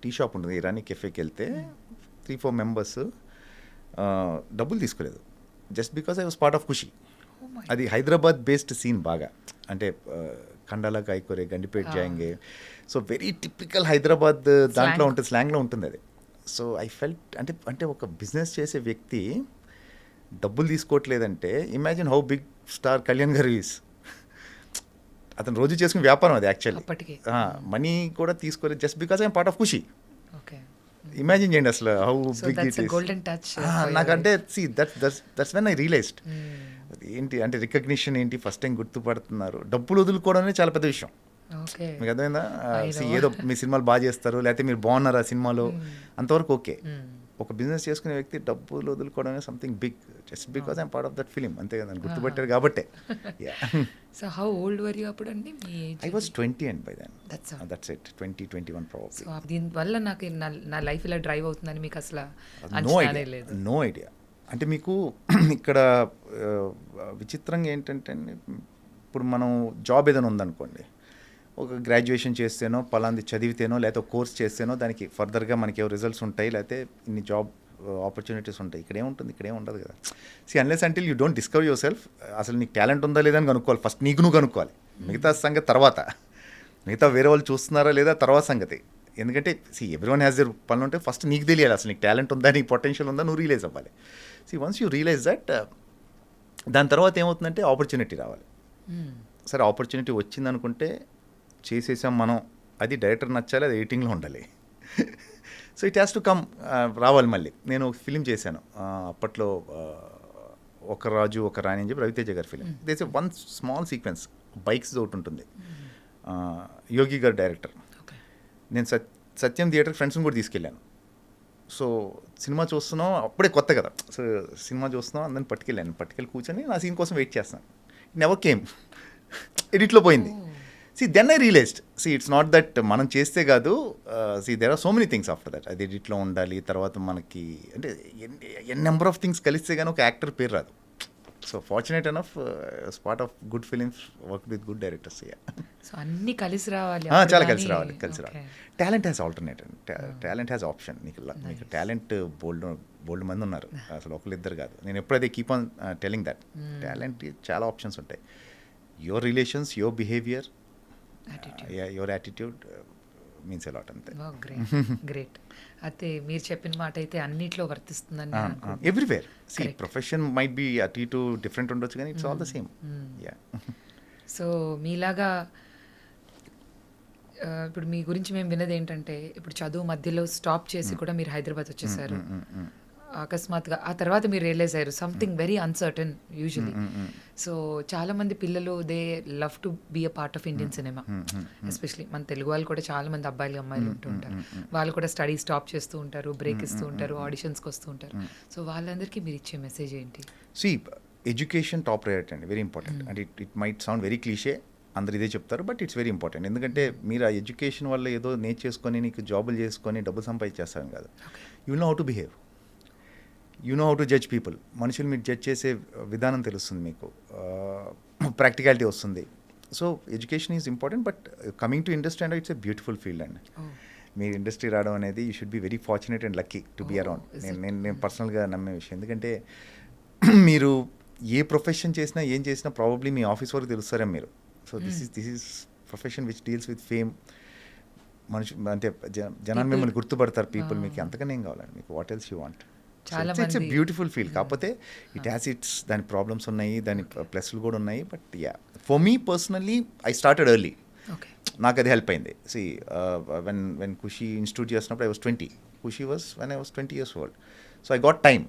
Tea shop ఉంటుంది ఇరానీ కెఫేకి వెళ్తే 3-4 members డబ్బులు తీసుకోలేదు, just because I was part of Khushi. అది హైదరాబాద్ బేస్డ్ సీన్ బాగా, అంటే కండాలా కాయకూరే గండిపేట జాయింగే, సో వెరీ టిపికల్ హైదరాబాద్ దాంట్లో ఉంటుంది, స్లాంగ్లో ఉంటుంది అది. సో ఐ ఫెల్ట్ అంటే ఒక బిజినెస్ చేసే వ్యక్తి డబ్బులు తీసుకోవట్లేదంటే imagine how big star Kalyan garu is. అతను రోజు చేసుకునే వ్యాపారం అది యాక్చువల్లీ. మనీ కూడా తీసుకోలేదు just because I'm part of Khushi. Imagine చేయండి అసలు హౌ బిగ్ ఇట్ ఈస్. నాకంటే దట్స్ వెన్ ఐ రియలైజ్డ్ ఏంటి అంటే రికగ్నిషన్ ఏంటి, ఫస్ట్ టైం గుర్తుపడుతున్నారు. డబ్బులు వదులుకోవడం అనేది చాలా పెద్ద విషయం. మీకు అర్థమైందా? ఏదో మీ సినిమాలు బాగా చేస్తారు, లేకపోతే మీరు బాగున్నారు ఆ సినిమాలో, అంతవరకు ఓకే. ఒక బిజినెస్ చేసుకునే వ్యక్తి డబ్బులు వదులుకోవడం అనేది something big, just because I'm part of that film, అంతే కదా, గుర్తుపెట్టారు కాబట్టే. So how old were you అప్పుడు అండి? I was 20 and by then that's it, 20-21 probably. So దీనివల్ల నాకు నా లైఫ్ ఇలా డ్రైవ్ అవుతుందని మీకు అసలు అంచనానే లేదు? No idea. అంటే మీకు ఇక్కడ విచిత్రంగా ఏంటంటే, ఇప్పుడు మనం జాబ్ ఏదైనా ఉందనుకోండి, ఒక గ్రాడ్యుయేషన్ చేస్తేనో పలాంది చదివితేనో లేకపోతే ఒక కోర్స్ చేస్తేనో దానికి ఫర్దర్గా మనకి ఏవో రిజల్ట్స్ ఉంటాయి, లేకపోతే ఇన్ని జాబ్ ఆపర్చునిటీస్ ఉంటాయి. ఇక్కడే ఉంటుంది, ఇక్కడే ఉండదు కదా. Unless until you don't discover your self, అసలు నీకు టాలెంట్ ఉందా లేదా అని కనుక్కోవాలి ఫస్ట్, నీకు నువ్వు కనుక్కోవాలి. మిగతా సంగతి తర్వాత, మిగతా వేరే వాళ్ళు చూస్తున్నారా లేదా తర్వాత సంగతి. ఎందుకంటే ఎవ్రీవన్ హ్యాస్ దర్ పనులు ఉంటే ఫస్ట్ నీకు తెలియాలి అసలు నీకు టాలెంట్ ఉందా, నీకు పొటెన్షియల్ ఉందా, నువ్వు రియలైజ్ అవ్వాలి. వన్స్ యూ రియలైజ్ దట్, దాని తర్వాత ఏమవుతుందంటే ఆపర్చునిటీ రావాలి. సరే ఆపర్చునిటీ వచ్చిందనుకుంటే చేసేసాం మనం, అది డైరెక్టర్ నచ్చాలి, అది ఎడిటింగ్లో ఉండాలి. So it has to come, రావాలి. మళ్ళీ నేను ఒక ఫిలిం చేశాను అప్పట్లో, ఒక రాజు ఒక రాణి అని చెప్పి రవితేజ గారి film. There's a one small sequence, bikes ఒకటి ఉంటుంది, యోగి గారు డైరెక్టర్. నేను సత్యం థియేటర్ ఫ్రెండ్స్ని కూడా తీసుకెళ్ళాను. సో సినిమా చూస్తున్నాం, అప్పుడే కొత్త కదా, సో సినిమా చూస్తున్నాం, అందరిని పట్టుకెళ్ళి కూర్చొని నా సీన్ కోసం వెయిట్ చేస్తాను. నెవర్ కేమ్, ఎడిట్లో పోయింది. Then I realized, it's not that మనం చేస్తే కాదు, there are so many things after that. అది ఎడిట్లో ఉండాలి, తర్వాత మనకి అంటే నెంబర్ ఆఫ్ థింగ్స్ కలిస్తే కానీ ఒక యాక్టర్ పేరు రాదు. So fortunate enough, part of good films, work with good directors. So అన్నీ కలిసి రావాలి, చాలా కలిసి రావాలి. Talent has alternate, talent has option. మీకు టాలెంట్ బోల్డ్ మంది ఉన్నారు, అసలు ఒకళ్ళిద్దరు కాదు. నేను ఎప్పుడైతే keep on telling that, talent చాలా ఆప్షన్స్ ఉంటాయి. Your relations, your behaviour, your attitude means a lot, అంతే. గ్రేట్. అయితే మీరు చెప్పిన మాట అయితే అన్నిట్లో వర్తిస్తుందని ఎవ్రీవేర్. ప్రొఫెషన్ మైట్ బి అటు ఇటు డిఫరెంట్ ఉండొచ్చు, కానీ it's all the same. So మీలాగా ఇప్పుడు మీ గురించి మేము విన్నది ఏంటంటే, ఇప్పుడు చదువు మధ్యలో స్టాప్ చేసి కూడా మీరు హైదరాబాద్ వచ్చేసారు అకస్మాత్తుగా. ఆ తర్వాత మీరు రియలైజ్ అయ్యారు something very uncertain usually. So చాలా మంది పిల్లలు they love to be a part of Indian cinema, especially మన తెలుగు వాళ్ళు కూడా చాలా మంది అబ్బాయిలు అమ్మాయిలు ఉంటూ ఉంటారు. వాళ్ళు కూడా స్టడీ స్టాప్ చేస్తూ ఉంటారు, బ్రేక్ ఇస్తూ ఉంటారు, ఆడిషన్స్కి వస్తూ ఉంటారు. సో వాళ్ళందరికీ మీరు ఇచ్చే మెసేజ్ ఏంటి? ఎడ్యుకేషన్ టాప్ ప్రయారిటీ అండి, వెరీ ఇంపార్టెంట్. అంటే it might sound very cliche, అందరు ఇదే చెప్తారు, బట్ ఇట్స్ వెరీ ఇంపార్టెంట్. ఎందుకంటే మీరు ఆ ఎడ్యుకేషన్ వల్ల ఏదో నేర్చేసుకొని నీకు జాబులు చేసుకొని డబ్బులు సంపాదించేస్తాను కాదు. You will know how to behave, you know how to judge people. మనుషులు మీరు జడ్జ్ చేసే విధానం తెలుస్తుంది, మీకు ప్రాక్టికాలిటీ వస్తుంది. So education is important, but coming to industry and it's a beautiful field అండి. మీరు ఇండస్ట్రీ రావడం అనేది you should be very fortunate and lucky to be around. నేను పర్సనల్గా నమ్మే విషయం. ఎందుకంటే మీరు ఏ ప్రొఫెషన్ చేసినా ఏం చేసినా ప్రాబబ్లీ మీ ఆఫీస్ వరకు తెలుస్తారా మీరు. So this is profession which deals with fame. అంటే జనాన్ని మిమ్మల్ని గుర్తుపడతారు పీపుల్, మీకు అంతకనే ఏం కావాలండి, మీకు what else you want. It's a beautiful feel. కాకపోతే ఇట్ హ్యాస్ ఇట్స్ దాని ప్రాబ్లమ్స్ ఉన్నాయి, దాని ప్లస్లు కూడా ఉన్నాయి. But for me personally I started early, నాకు అది హెల్ప్ అయింది. వెన్ ఖుషి ఇన్స్టిట్యూట్ చేసినప్పుడు I was 20, Khushi was when I was 20 years old. So I got time.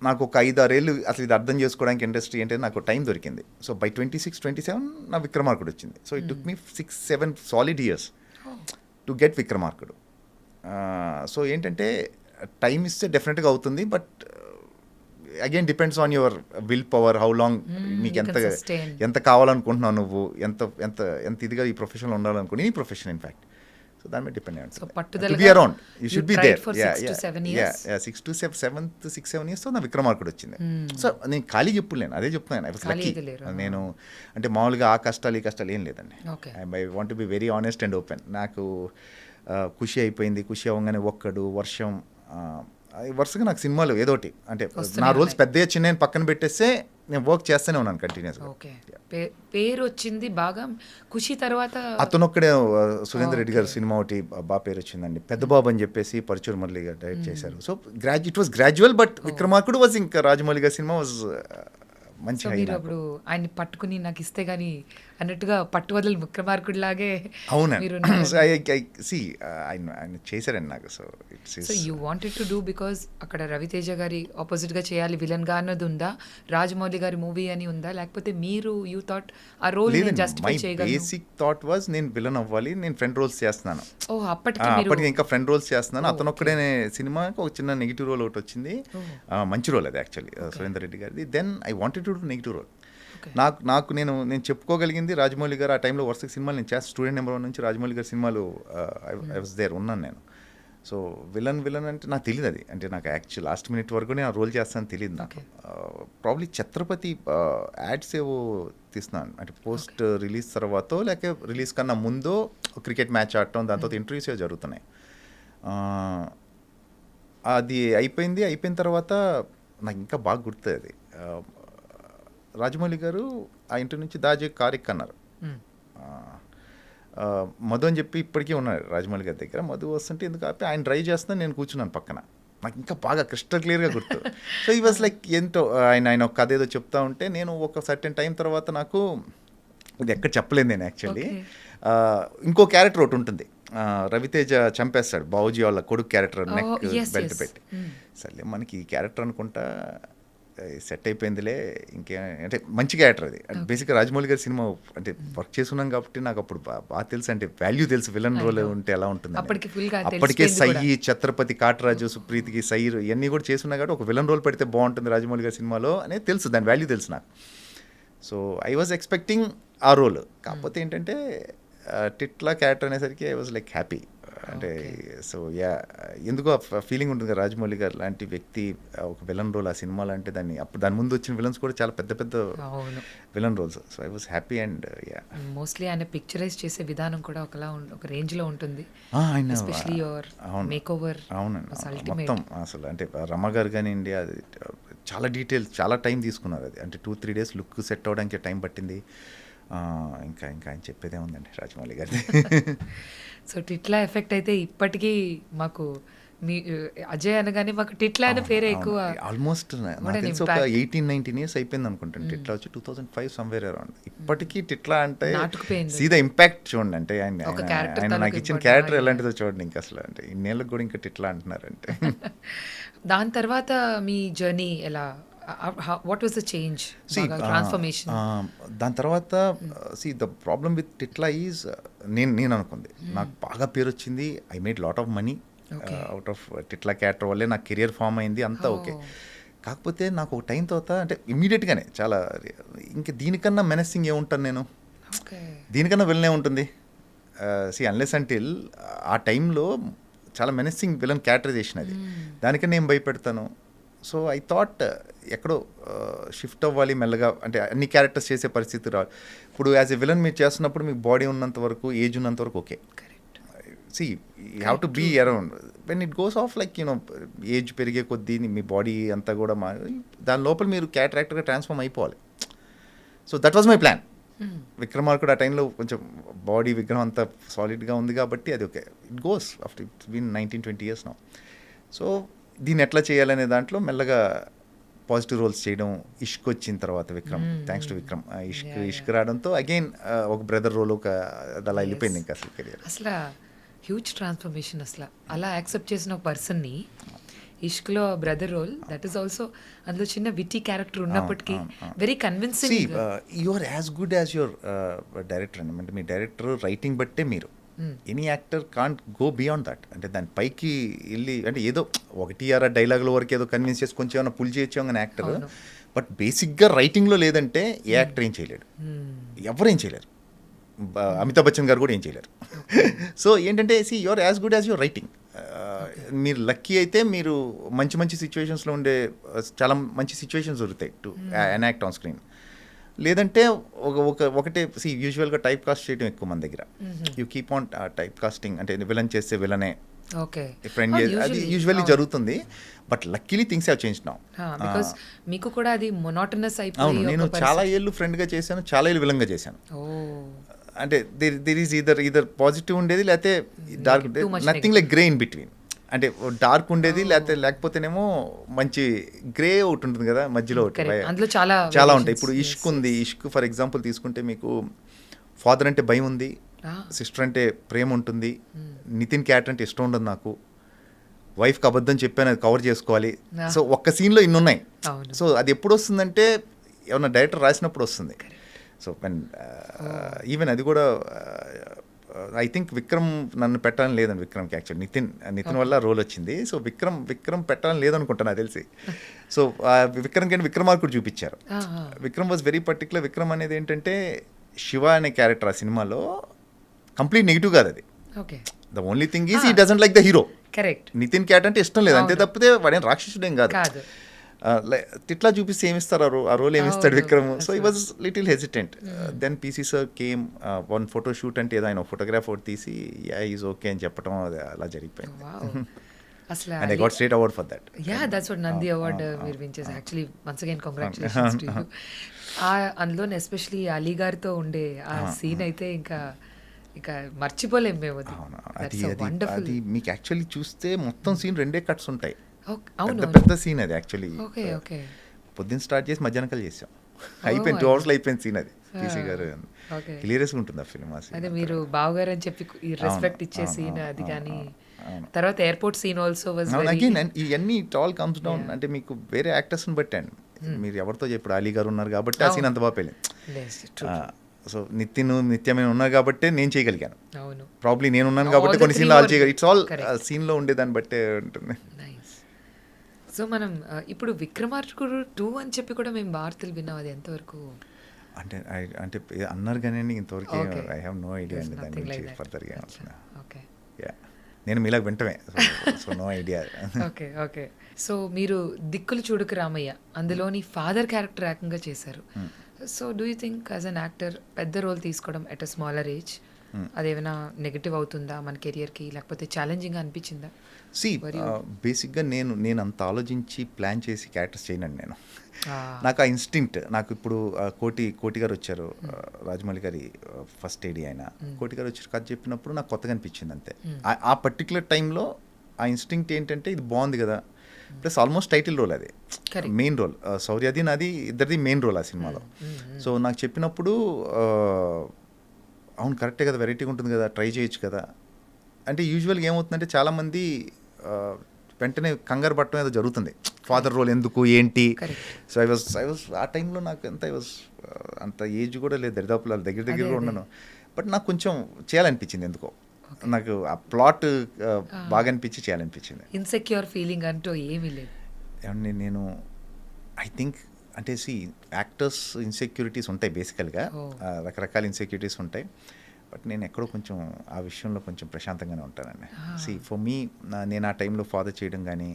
నాకు ఒక 5-6 ఏళ్ళు అసలు ఇది అర్థం చేసుకోవడానికి ఇండస్ట్రీ ఏంటంటే నాకు టైం దొరికింది. సో బై 26-27 నా విక్రమార్కుడు వచ్చింది. So it took me 6-7 solid years to get Vikramarkudu. So ఏంటంటే టైం ఇస్తే డెఫినెట్గా అవుతుంది, but again depends on your will power, how long మీకు ఎంత కావాలనుకుంటున్నావు, నువ్వు ఎంత ఎంత ఎంత ఇదిగా ఈ ప్రొఫెషన్లో ఉండాలనుకుని, ఈ ప్రొఫెషన్ ఇన్ఫ్యాక్ట్. సో దాని మీద డిపెండ్ అయ్యి ఉంటుంది. Be around, you should be there. 6-7 years నా విక్రమార్కుడు వచ్చింది. సో నేను ఖాళీ చెప్పులేను, అదే చెప్తున్నాను. I was lucky. నేను అంటే మామూలుగా ఆ కష్టాలు ఈ కష్టాలు ఏం లేదండి. I want to be very honest and open. నాకు ఖుషి అయిపోయింది, ఖుషి అవ్వగానే ఒక్కడు, వర్షం, వరుసగా నాకు సినిమాలు ఏదోటి అంటే నా రోల్స్ పెద్ద చిన్న పక్కన పెట్టేస్తే నేను వర్క్ చేస్తూనే ఉన్నాను కంటిన్యూస్గా. ఓకే, పేరు వచ్చింది బాగా ఖుషి తర్వాత. అతనొక్కడే సురేందర్ రెడ్డి గారి సినిమా ఒకటి బాగా పేరు వచ్చిందండి, పెద్ద బాబు అని చెప్పేసి పరచూరు మురళి గారు డైరెక్ట్ చేశారు. So it was gradual, but Vikramarkudu was ఇంకా రాజమౌళి గారి సినిమా వాజ్ మంచి. మీరు అప్పుడు ఆయన్ని పట్టుకుని నాకు ఇస్తే గానీ అన్నట్టుగా పట్టు వదలు విక్రమార్కుడు లాగే. అవునండి, ఆయన చేశారండి నాకు. So you wanted to do because అక్కడ రవితేజ గారి ఆపోజిట్ గా చేయాలి విలన్ గా అన్నది ఉందా, రాజమౌళి గారి మూవీ అని ఉందా, లేకపోతే మీరు యూ థాట్ ఆ రోల్ జస్టిఫై చేయగలరు? బేసిక్ థాట్ వాజ్ నేను విలన్ అవ్వాలి, నేను ఫ్రెండ్ రోల్స్ చేస్తున్నాను. అప్పటికి ఇంకా ఫ్రెండ్ రోల్స్ చేస్తున్నాను. అతను ఒక్కడే సినిమాకి ఒక చిన్న నెగిటివ్ రోల్ ఒకటి వచ్చింది, మంచి రోల్ అది యాక్చువల్లీ సురేందర్ రెడ్డి గారిది. Then I wanted to do negative role. నాకు నేను చెప్పుకోగలిగింది రాజమౌళి గారు ఆ టైంలో వరుస సినిమాలు నేను చేస్తాను. స్టూడెంట్ నెంబర్ 1 నుంచి రాజమౌళి గారి సినిమాలు ఐ వాజ్ దేర్, ఉన్నాను నేను. సో విలన్ అంటే నాకు తెలియదు అది, అంటే నాకు యాక్చువల్ లాస్ట్ మినిట్ వరకు నేను ఆ రోల్ చేస్తానని తెలియదు నాకు. ప్రాబ్లీ ఛత్రపతి యాడ్స్ ఏవో తీస్తున్నాను, అంటే పోస్ట్ రిలీజ్ తర్వాత లేక రిలీజ్ కన్నా ముందో క్రికెట్ మ్యాచ్ ఆడటం, దాని తర్వాత ఇంటర్వ్యూస్ ఏవో జరుగుతున్నాయి. అది అయిపోయిన తర్వాత నాకు ఇంకా బాగా గుర్తుంది అది. రాజమౌళి గారు ఆ ఇంటి నుంచి దాజే కారిక్ అన్నారు. మధు అని చెప్పి ఇప్పటికీ ఉన్నారు రాజమౌళి గారి దగ్గర. మధు వస్తుంటే ఎందుకు ఆపి ఆయన డ్రైవ్ చేస్తున్నాను, నేను కూర్చున్నాను పక్కన. నాకు ఇంకా బాగా క్రిస్టల్ క్లియర్గా గుర్తు. సో ఈ వాజ్ లైక్ ఏంటో ఆయన ఒక కథ ఏదో చెప్తా ఉంటే నేను ఒక సర్టెన్ టైం తర్వాత నాకు ఇది ఎక్కడ చెప్పలేదు నేను యాక్చువల్లీ. ఇంకో క్యారెక్టర్ ఒకటి ఉంటుంది, రవితేజ చంపేస్తాడు బాబుజీ వాళ్ళ కొడుకు క్యారెక్టర్, నెక్ బెల్ట్ పెట్టి. సరే మనకి ఈ క్యారెక్టర్ అనుకుంటా సెట్ అయిపోయిందిలే, ఇంకే అంటే మంచి క్యారెక్టర్ అది. బేసిక్గా రాజమౌళి గారి సినిమా అంటే వర్క్ చేస్తున్నాం కాబట్టి నాకు అప్పుడు బాగా తెలుసు, అంటే వాల్యూ తెలుసు విలన్ రోల్ ఉంటే ఎలా ఉంటుంది. అప్పటికే సై, ఛత్రపతి, కాటరాజు, సుప్రీతికి సై ఇవన్నీ కూడా చేస్తున్నా కాబట్టి ఒక విలన్ రోల్ పెడితే బాగుంటుంది రాజమౌళి గారి సినిమాలో అనేది తెలుసు, దాని వాల్యూ తెలుసు నాకు. సో ఐ వాజ్ ఎక్స్పెక్టింగ్ ఆ రోల్. కాకపోతే ఏంటంటే టిట్లా క్యారెక్టర్ అనేసరికి ఐ వాజ్ లైక్ హ్యాపీ. అంటే సో ఎందుకో ఫీలింగ్ ఉంటుంది కదా, రాజమౌళి గారు లాంటి వ్యక్తి ఒక విలన్ రోల్ ఆ సినిమాలో అంటే దాని ముందు వచ్చిన విలన్స్ కూడా చాలా పెద్ద పెద్ద villain roles. So I was happy. And mostly ఆయన పిక్చరైజ్ చేసే విధానం కూడా ఒక రేంజ్ లో ఉంటుంది. అవునండి, మొత్తం అసలు అంటే రమ గారు కానివ్వండి, అది చాలా డీటెయిల్స్, చాలా టైం తీసుకున్నారు అది. అంటే 2-3 days లుక్ సెట్ అవ్వడానికి టైం పట్టింది. ఇంకా ఆయన చెప్పేదే ఉందండి రాజమౌళి గారిది. సో టిట్లా ఎఫెక్ట్ అయితే ఇప్పటికీ మాకు మీ అజయ్ అనగానే మాకు టిట్లా అనే పేరే ఎక్కువ. ఆల్మోస్ట్ నాకు తెలిసి ఒక 18-19 years అయిపోయింది అనుకుంటాను టిట్లా వచ్చి, 2005 సమ్వేర్ అరౌండ్. ఇప్పటికీ టిట్లా అంటే సీదా ఇంపాక్ట్ చూడండి, అంటే ఆయన నాకు ఇచ్చిన క్యారెక్టర్ ఎలాంటిదో చూడండి. ఇంకా అసలు అంటే ఇన్నేళ్ళకి కూడా ఇంకా టిట్లా అంటున్నారంటే. దాని తర్వాత మీ జర్నీ ఎలా, what was the change, transformation? దాని తర్వాత the problem with Titla is నేను అనుకుంది, నాకు బాగా పేరు వచ్చింది, I made lot of money out of Titla character వల్లే నాకు కెరియర్ ఫామ్ అయింది, అంతా ఓకే. కాకపోతే నాకు ఒక టైం తర్వాత అంటే ఇమ్మీడియట్గానే చాలా ఇంకా దీనికన్నా మెనెసింగ్ ఏముంటాను నేను, దీనికన్నా విలనే ఉంటుంది. అన్లెస్ అంటిల్ ఆ టైంలో చాలా మెనెసింగ్ విలన్ క్యారెక్టరైజేషన్ అది, దానికన్నా నేను భయపెడతాను. సో ఐ థాట్ ఎక్కడో షిఫ్ట్ అవ్వాలి మెల్లగా, అంటే అన్ని క్యారెక్టర్స్ చేసే పరిస్థితి రావాలి. ఇప్పుడు యాజ్ ఎ విలన్ మీరు చేస్తున్నప్పుడు మీకు బాడీ ఉన్నంత వరకు, ఏజ్ ఉన్నంత వరకు okay. You have to be around. When it goes off like age పెరిగే కొద్దీ మీ బాడీ అంతా కూడా దాని లోపల మీరు క్యారెక్టర్ యాక్టర్గా ట్రాన్స్ఫార్మ్ అయిపోవాలి. So that was my plan. Vikramarkudu ఆ టైంలో కొంచెం బాడీ విగ్రహం అంతా సాలిడ్గా ఉంది కాబట్టి అది okay, it goes after it's been 19-20 years now. So దీన్ని ఎట్లా చేయాలనే దాంట్లో మెల్లగా పాజిటివ్ రోల్స్ చేయడం, ఇష్క్ వచ్చిన తర్వాత విక్రమ్, థ్యాంక్స్ టు విక్రమ్, ఇష్క్ రావడంతో అగైన్ ఒక బ్రదర్ రోల్ అలా వెళ్ళిపోయింది ఇంకా అసలు కెరియర్. అసలు హ్యూజ్ ట్రాన్స్ఫర్మేషన్. అసలు అలా యాక్సెప్ట్ చేసిన ఒక పర్సన్ని ఇష్క్లో brother role, that is also అందులో చిన్న విటీ క్యారెక్టర్ ఉన్నప్పటికీ very convincing. You are as good as your director అండి. అంటే మీ డైరెక్టర్ రైటింగ్ బట్టే మీరు, any actor can't go beyond that. అంటే దాని పైకి వెళ్ళి అంటే ఏదో 1-6 డైలాగుల వరకు ఏదో కన్విన్స్ చేసి కొంచెం ఏమైనా పుల్ చేయొచ్చు అని యాక్టర్, బట్ బేసిక్గా రైటింగ్లో లేదంటే ఏ యాక్టర్ ఏం చేయలేడు, ఎవరు ఏం చేయలేరు. అమితాబ్ బచ్చన్ గారు కూడా ఏం చేయలేరు. సో ఏంటంటే you are as good as your writing. మీరు లక్కీ అయితే మీరు మంచి సిచ్యువేషన్స్లో ఉండే చాలా మంచి సిచ్యువేషన్స్ దొరుకుతాయి టు ఎనాక్ట్ ఆన్ స్క్రీన్. లేదంటే ఒకటే యూజువల్గా టైప్ కాస్ట్ చేయడం ఎక్కువ మన దగ్గర. You keep on type casting, అంటే విలన్ చేస్తే విలనే ఓకే. ఫ్రెండ్ అది యూజువల్లీ జరుగుతుంది. But luckily things have change now. Because మీకు కూడా అది మొనాటనస్ అవును, అయిపోయి నేను చాలా ఏళ్ళు ఫ్రెండ్గా చేశాను, చాలా ఏళ్ళు విలన్గా చేశాను. అంటే దిర్ ఈజ్ ఈదర్ పాజిటివ్ ఉండేది, లేకపోతే dark, nothing like grey in between. అంటే డార్క్ ఉండేది, లేకపోతేనేమో మంచి గ్రే ఒకటి ఉంటుంది కదా మధ్యలో ఒకటి. అందులో చాలా చాలా ఉంటాయి. ఇప్పుడు ఇష్క్ ఉంది. ఇష్క్ ఫర్ ఎగ్జాంపుల్ తీసుకుంటే మీకు ఫాదర్ అంటే భయం ఉంది, సిస్టర్ అంటే ప్రేమ ఉంటుంది, నితిన్ క్యారెక్టర్ అంటే ఇష్టం ఉండదు నాకు, వైఫ్కి అబద్ధం చెప్పాను అది కవర్ చేసుకోవాలి. సో ఒక్క సీన్లో ఇన్ని ఉన్నాయి. సో అది ఎప్పుడు వస్తుందంటే ఏమన్నా డైరెక్టర్ రాసినప్పుడు వస్తుంది. సో ఈవెన్ అది కూడా ఐ థింక్ విక్రమ్ నన్ను పెట్టాలని లేదండి. విక్రమ్కి యాక్చువల్లీ నితిన్ వల్ల రోల్ వచ్చింది. సో విక్రమ్ పెట్టాలని లేదనుకుంటా నాకు తెలిసి. సో విక్రమ్ కంటే విక్రమార్కుడు చూపించారు. Vikram was very particular. Vikram అనేది ఏంటంటే శివ అనే క్యారెక్టర్ ఆ సినిమాలో కంప్లీట్ నెగిటివ్ కాదు అది. The only thing is he doesn't like the hero. Correct. Nithin character అంటే ఇష్టం లేదు అంతే తప్పితే వాడేం రాక్షసుడేం కాదు. ఇట్లా చూపిస్తే ఏమిస్తారు ఆ రోల్ ఏమిస్తాడు Vikram. So he was little hesitant. Then PC sir came one photo shoot అంటే ఏదో ఆయన ఫోటోగ్రాఫ్ ఒకటి తీసి ఈజ్ ఓకే అని చెప్పడం అలా జరిగిపోయింది. And I got state award for that. That's what Nandi award మీరు విన్ చేశారు. Actually once again congratulations to you. అందులో ఎస్పెషలీ అలీ గారితో ఉండే ఆ సీన్ అయితే ఇంకా మర్చిపోలేం మేము. అది మీకు యాక్చువల్లీ చూస్తే మొత్తం సీన్ 2 కట్స్ ఉంటాయి. పెద్ద సీన్ అది యాక్చువల్లీ. పొద్దున్న స్టార్ట్ చేసి మధ్యాహ్నం కల్ చేసాం. అయిపోయింది 2 hours అయిపోయింది సీన్ అది. పీసీ గారు హిలేరియస్ ఉంటుంది ఆ ఫిల్మ్. అదే మీరు బావగారు అని చెప్పి రెస్పెక్ట్ ఇచ్చే సీన్ అది. కానీ తర్వాత airport scene also was again ఇవన్నీ ఇట్ ఆల్ కమ్స్ డౌన్. అంటే మీకు వేరే యాక్టర్స్ని బట్టండి. మీరు ఎవరితో చెప్పారు అలీ గారు ఉన్నారు కాబట్టి ఆ సీన్ అంత బాగా వెళ్ళింది. సో నిత్యమైన ఉన్నారు కాబట్టి నేను చేయగలిగాను. ప్రాబ్లీ నేను ఉన్నాను కాబట్టి కొన్ని సీన్లు ఆల్ చేయగలి. ఇట్స్ ఆల్ సీన్లో ఉండేదాన్ని బట్టే ఉంటుంది. సో మనం ఇప్పుడు విక్రమార్కుడు 2 అని చెప్పి కూడా మేము వార్తలు విన్నాం. అది ఎంతవరకు అంటే అన్నారు కానీ ఇంతవరకు ఐ హ్యావ్ నో ఐడియా అండి దాని గురించి ఫర్దర్గా. నేను మీలాగా వింటమే. So no idea. Okay. So మీరు దిక్కులు చూడకు రామయ్య అందులోని ఫాదర్ క్యారెక్టర్ ఏకంగా చేశారు. So do you think as an actor పెద్ద రోల్ తీసుకోవడం ఎట్ అ స్మాలర్ ఏజ్ అదేమైనా నెగటివ్ అవుతుందా మన కెరియర్కి, లేకపోతే ఛాలెంజింగ్గా అనిపించిందా? బేసిక్గా నేను అంత ఆలోచించి ప్లాన్ చేసి క్యారెక్టర్స్ చేయనండి నేను. నాకు ఆ ఇన్స్టింక్ట్. నాకు ఇప్పుడు కోటి గారు వచ్చారు, రాజమౌళి గారి ఫస్ట్ ఏడీ ఆయన. కోటి గారు వచ్చారు కథ చెప్పినప్పుడు నాకు కొత్తగా అనిపించింది అంతే. ఆ పర్టికులర్ టైంలో ఆ ఇన్స్టింక్ట్ ఏంటంటే ఇది బాగుంది కదా, ప్లస్ ఆల్మోస్ట్ టైటిల్ రోల్ అది, మెయిన్ రోల్. శౌర్యది నాది ఇద్దరిది మెయిన్ రోల్ ఆ సినిమాలో. సో నాకు చెప్పినప్పుడు అవును కరెక్టే కదా, వెరైటీగా ఉంటుంది కదా, ట్రై చేయొచ్చు కదా. అంటే యూజువల్గా ఏమవుతుందంటే చాలామంది వెంటనే కంగారు పట్టడం ఏదో జరుగుతుంది, ఫాదర్ రోల్ ఎందుకు ఏంటి. సో ఐ వాజ్ ఆ టైంలో నాకు అంత ఏజ్ కూడా లేదు, దరిదాపులో దగ్గర ఉన్నాను. బట్ నాకు కొంచెం చేయాలనిపించింది ఎందుకో, నాకు ఆ ప్లాట్ బాగా అనిపించి చేయాలనిపించింది. ఇన్సెక్యూర్ ఫీలింగ్ అంటూ ఏమీ లేదు. ఏమండి నేను ఐ థింక్ అంటే యాక్టర్స్ ఇన్సెక్యూరిటీస్ ఉంటాయి బేసికల్గా, రకరకాల ఇన్సెక్యూరిటీస్ ఉంటాయి. బట్ నేను ఎక్కడో కొంచెం ఆ విషయంలో కొంచెం ప్రశాంతంగానే ఉంటానండి. ఫర్ మీ నేను ఆ టైంలో ఫాదర్ చేయడం కానీ,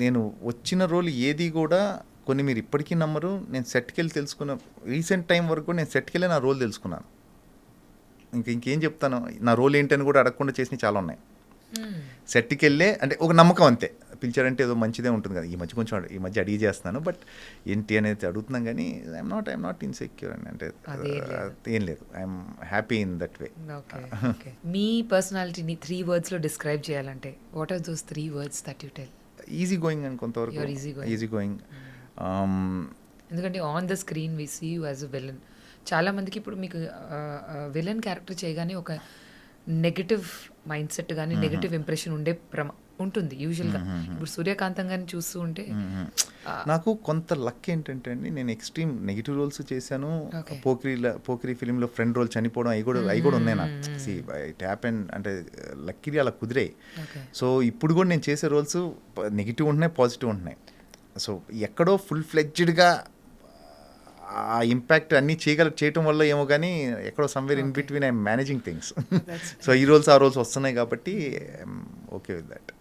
నేను వచ్చిన రోల్ ఏది కూడా కొన్ని మీరు ఇప్పటికీ నమ్మరు, నేను సెట్కి వెళ్ళి తెలుసుకున్న రీసెంట్ టైం వరకు నేను సెట్కి వెళ్ళి నా రోల్ తెలుసుకున్నాను. ఇంకేం చెప్తాను, నా రోల్ ఏంటని కూడా అడగకుండా చేసినవి చాలా ఉన్నాయి. సెట్కి వెళ్ళే అంటే ఒక నమ్మకం అంతే, పిలిచారంటే ఏదో మంచిదే ఉంటుంది కదా. ఈ మధ్య అడిగి చేస్తున్నాను, బట్ ఏంటి అనేది అడుగుతున్నాం కానీ ఐఎమ్ నాట్ ఇన్సెక్యూర్ అని అంటే ఏం లేదు. I'm happy in that way. మీ పర్సనాలిటీని 3 wordsలో డిస్క్రైబ్ చేయాలంటే what are those 3 words that you tell? Easy going అని కొంతవరకు. Easy going. ఎందుకంటే on the screen we see you as a villain. చాలామందికి ఇప్పుడు మీకు విలన్ క్యారెక్టర్ చేయగానే ఒక నెగటివ్ మైండ్ సెట్ కానీ నెగటివ్ ఇంప్రెషన్ ఉంటుంది యూజువల్గా. ఇప్పుడు సూర్యకాంతం గారిని చూస్తూ ఉంటే నాకు కొంత లక్ ఏంటంటే అండి, నేను ఎక్స్ట్రీమ్ నెగిటివ్ రోల్స్ చేశాను. పోకిరి ఫిలింలో ఫ్రెండ్ రోల్ చనిపోవడం అవి కూడా ఉన్నాయి నాకు. ఇట్ హ్యాపెన్ అంటే లక్కీగా అలా కుదిరాయి. సో ఇప్పుడు కూడా నేను చేసే రోల్స్ నెగిటివ్ ఉంటున్నాయి, పాజిటివ్ ఉంటున్నాయి. సో ఎక్కడో ఫుల్ ఫ్లెడ్జ్డ్గా ఆ ఇంపాక్ట్ అన్నీ చేయటం వల్ల ఏమో కానీ ఎక్కడో somewhere in between I'm managing things. So ఈ రోల్స్ ఆ రోల్స్ వస్తున్నాయి కాబట్టి ఓకే విత్ దట్.